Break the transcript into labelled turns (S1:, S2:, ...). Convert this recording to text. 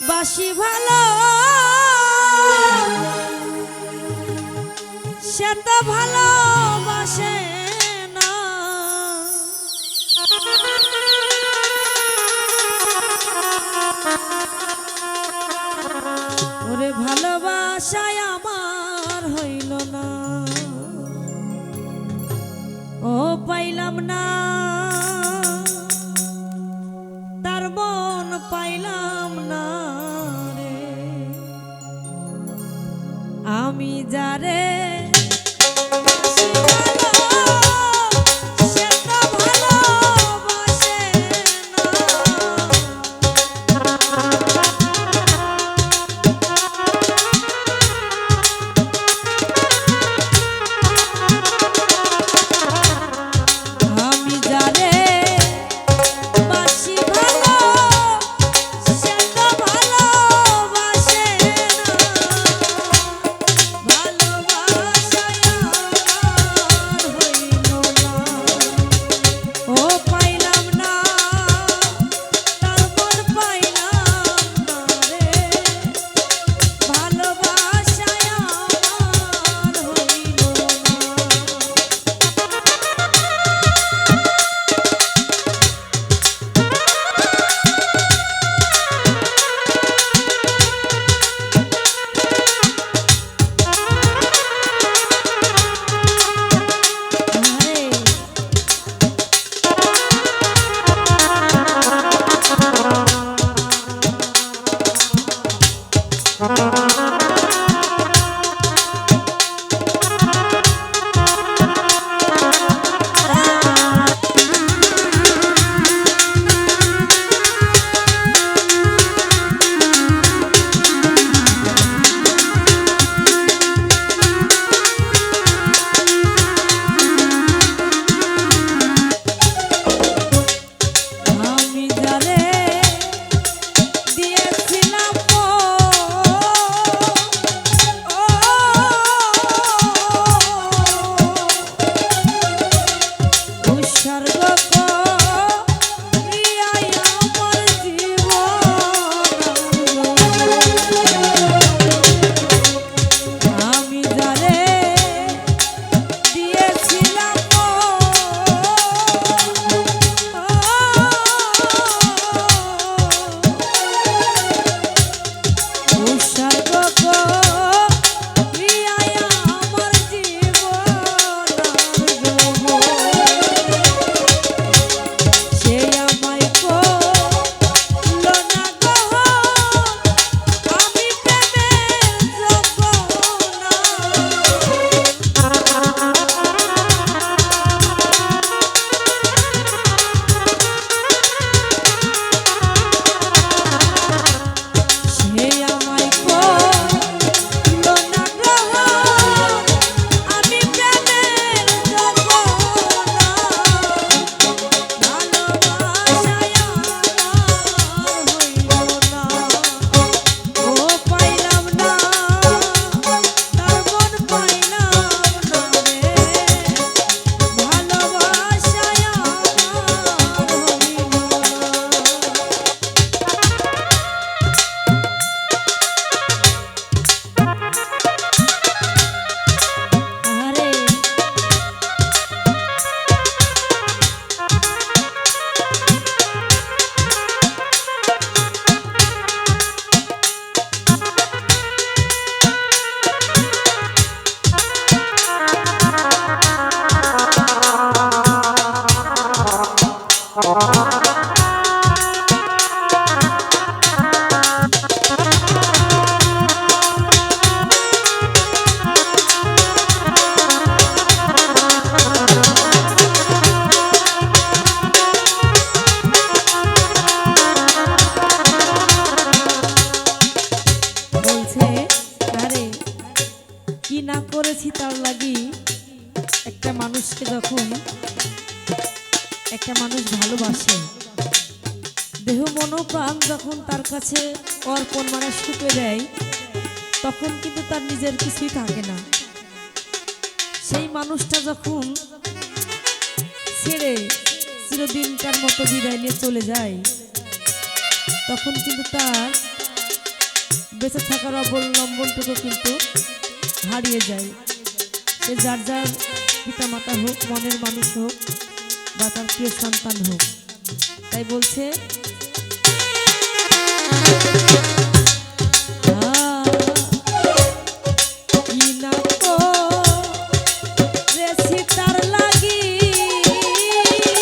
S1: বাসি ভালো সে তো ভালোবাসে না, ওরে ভালোবাসায় আমার হইল না, ও পাইলাম না তার মন পাইলাম না রে, আমি যারে
S2: করেছি তার লাগি একটা মানুষকে যখন একটা মানুষ ভালোবাসে, দেহ মন প্রাণ যখন তার কাছে অর্পণ মানে ছুটে দেয়, তখন কিন্তু তার নিজের কিছুই থাকে না। সেই মানুষটা যখন ছেড়ে চিরদিনকার মতো বিদায় নিয়ে চলে যায়, তখন কিন্তু তার বেঁচে থাকার অবলম্বনটুকু কিন্তু হারিয়ে যায়। সে যার যার পিতামাতা হোক, মনের মানুষ হোক, বা তার প্রিয় সন্তান হোক। তাই বলছে